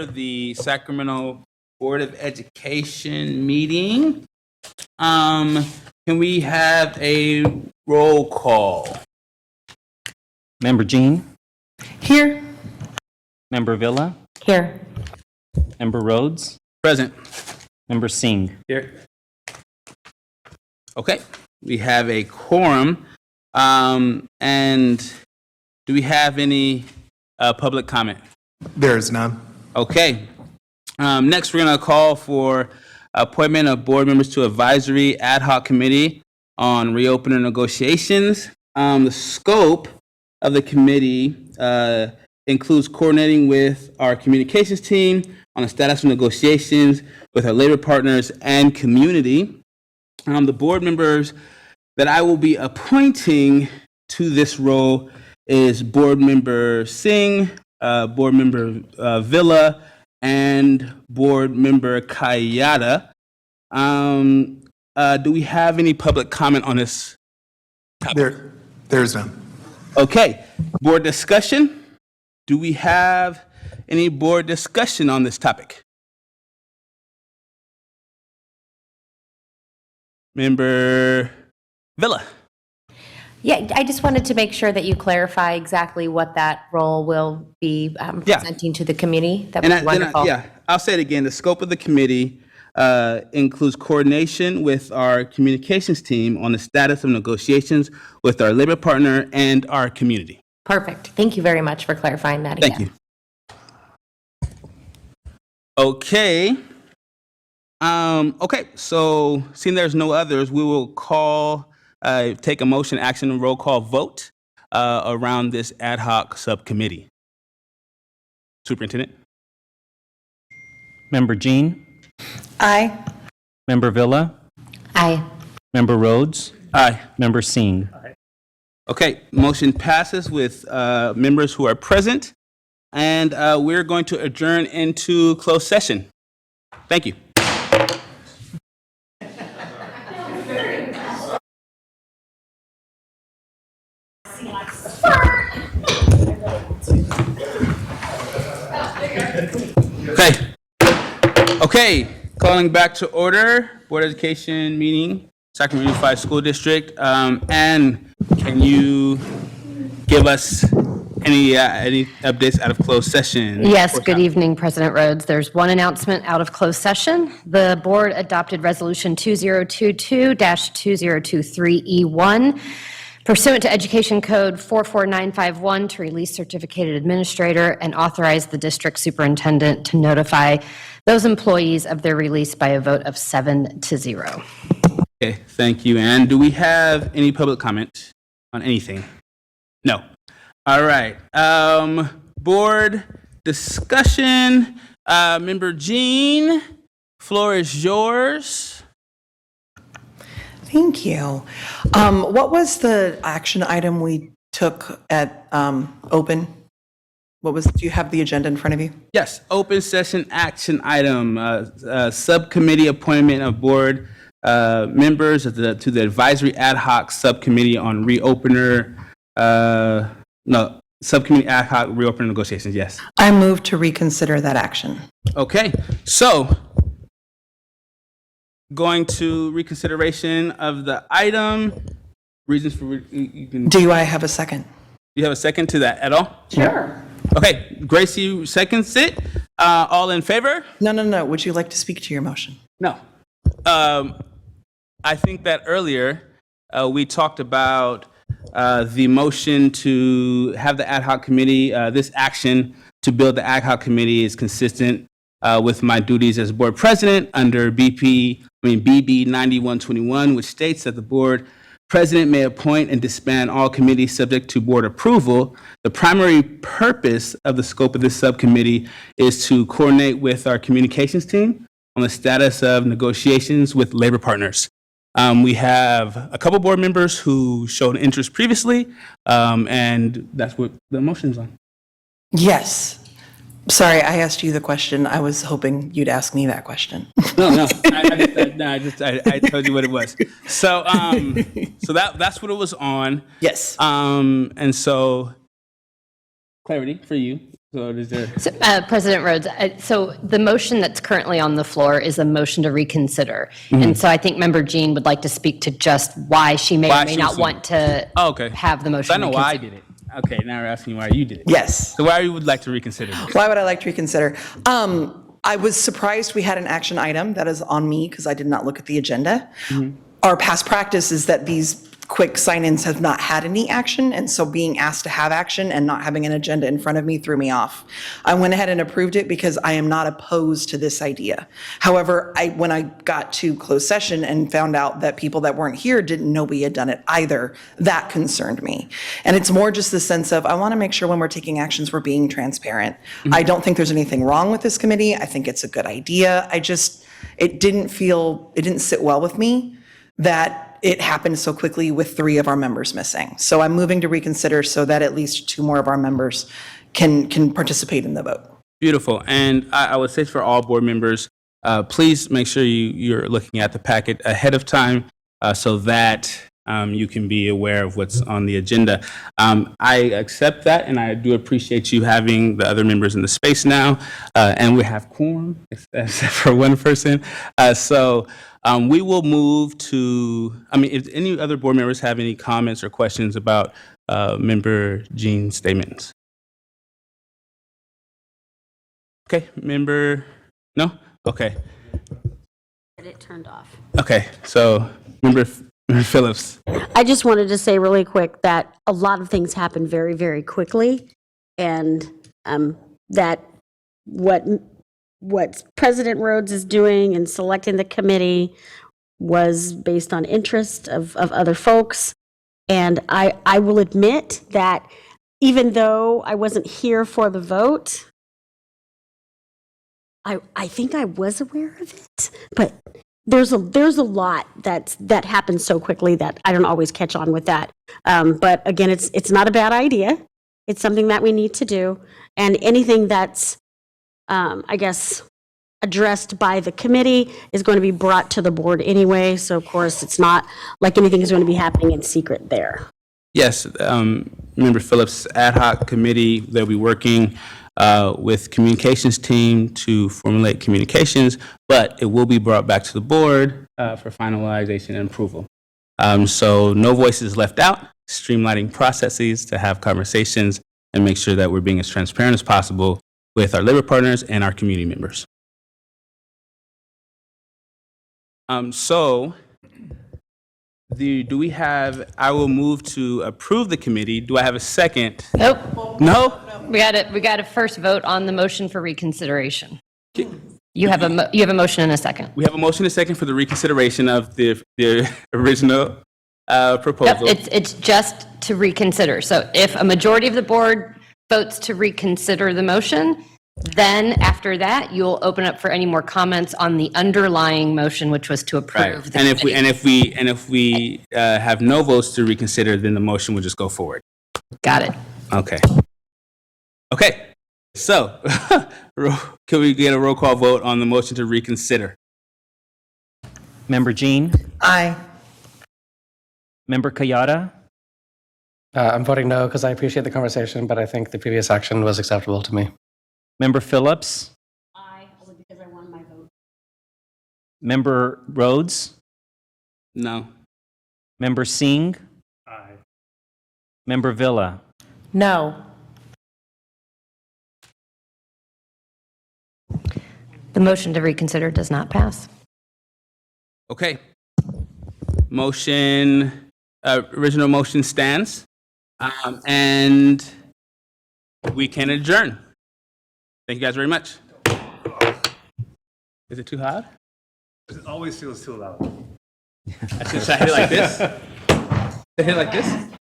the Sacramento Board of Education meeting. Can we have a roll call? Member Jean? Here. Member Villa? Here. Member Rhodes? Present. Member Singh? Here. Okay, we have a quorum. And do we have any public comment? There is none. Okay. Next, we're going to call for appointment of board members to advisory ad hoc committee on reopening negotiations. The scope of the committee includes coordinating with our communications team on the status of negotiations with our labor partners and community. The board members that I will be appointing to this role is Board Member Singh, Board Member Villa, and Board Member Kayada. Do we have any public comment on this topic? There is none. Okay, board discussion. Do we have any board discussion on this topic? Member Villa. Yeah, I just wanted to make sure that you clarify exactly what that role will be presenting to the committee. That would be wonderful. I'll say it again. The scope of the committee includes coordination with our communications team on the status of negotiations with our labor partner and our community. Perfect. Thank you very much for clarifying that again. Thank you. Okay. Okay, so seeing there's no others, we will take a motion, action, and roll call vote around this ad hoc subcommittee. Superintendent? Member Jean? Aye. Member Villa? Aye. Member Rhodes? Aye. Member Singh? Okay, motion passes with members who are present, and we're going to adjourn into closed session. Thank you. Okay, calling back to order, Board of Education meeting, Sacramento Unified School District. Ann, can you give us any updates out of closed session? Yes, good evening, President Rhodes. There's one announcement out of closed session. The board adopted Resolution 2022-2023E1 pursuant to Education Code 44951 to release certificated administrator and authorize the district superintendent to notify those employees of their release by a vote of 7-0. Okay, thank you, Ann. Do we have any public comment on anything? No. All right. Board discussion. Member Jean, floor is yours. Thank you. What was the action item we took at open? Do you have the agenda in front of you? Yes, open session action item, subcommittee appointment of board members to the advisory ad hoc subcommittee on subcommittee ad hoc reopener negotiations, yes. I move to reconsider that action. Okay, so going to reconsideration of the item, reasons for, you can. Do I have a second? You have a second to that at all? Sure. Okay, Gracie seconds it. All in favor? No. Would you like to speak to your motion? No. I think that earlier we talked about the motion to have the ad hoc committee. This action to build the ad hoc committee is consistent with my duties as board president under BB 9121, which states that the board president may appoint and disband all committees subject to board approval. The primary purpose of the scope of this subcommittee is to coordinate with our communications team on the status of negotiations with labor partners. We have a couple board members who showed interest previously, and that's what the motion's on. Yes. Sorry, I asked you the question. I was hoping you'd ask me that question. No. I told you what it was. So that's what it was on. Yes. And so clarity for you. So is there? President Rhodes, so the motion that's currently on the floor is a motion to reconsider. And so I think Member Jean would like to speak to just why she may Why or may she not was- want to Oh, okay. have the So motion I know why I reconsidered. did it. Okay, now we're asking you why you did it. Yes. So why you would like to reconsider this? Why would I like to reconsider? I was surprised we had an action item. That is on me because I did not look at the agenda. Our past practice is that these quick sign-ins have not had any action, and so being asked to have action and not having an agenda in front of me threw me off. I went ahead and approved it because I am not opposed to this idea. However, when I got to closed session and found out that people that weren't here didn't know we had done it either, that concerned me. And it's more just the sense of, I want to make sure when we're taking actions, we're being transparent. I don't think there's anything wrong with this committee. I think it's a good idea. It didn't sit well with me that it happened so quickly with 3 of our members missing. So I'm moving to reconsider so that at least 2 more of our members can participate in the vote. Beautiful. And I would say for all board members, please make sure you're looking at the packet ahead of time so that you can be aware of what's on the agenda. I accept that, and I do appreciate you having the other members in the space now. And we have quorum, except for one person. So we will move to, if any other board members have any comments or questions about Member Jean's statements. Okay, no? Okay. It turned off. Okay, so Member Phillips. I just wanted to say really quick that a lot of things happen very, very quickly, and that what President Rhodes is doing in selecting the committee was based on interest of other folks. And I will admit that even though I wasn't here for the vote, I think I was aware of it, but there's a lot that happens so quickly that I don't always catch on with that. But again, it's not a bad idea. It's something that we need to do, and anything that's I guess addressed by the committee is going to be brought to the board anyway. So of course, it's not like anything is going to be happening in secret there. Yes, Member Phillips' ad hoc committee, they'll be working with communications team to formulate communications, but it will be brought back to the board for finalization and approval. So no voices left out, streamlining processes to have conversations and make sure that we're being as transparent as possible with our labor partners and our community members. Do we have, I will move to approve the committee. Do I have a second? Nope. No? We got to first vote on the motion for reconsideration. You have a motion and a second. We have a motion and a second for the reconsideration of the original proposal. Yep, it's just to reconsider. So if a majority of the board votes to reconsider the motion, then after that, you'll open up for any more comments on the underlying motion, which was to Right. approve the And committee. if we have no votes to reconsider, then the motion will just go forward. Got it. Okay. Okay. So, can we get a roll call vote on the motion to reconsider? Member Jean, Aye. Member Kayada, I'm voting no because I appreciate the conversation, but I think the previous action was acceptable to me. Member Phillips, Aye, only because I won my vote. Member Rhodes, No. Member Singh, Member Villa. No. The motion to reconsider does not pass. Okay. Motion, original motion stands, and we can adjourn. Thank you guys very much. Is it too hot? It always feels too loud. Should I hit it like this? Should I hit it like this?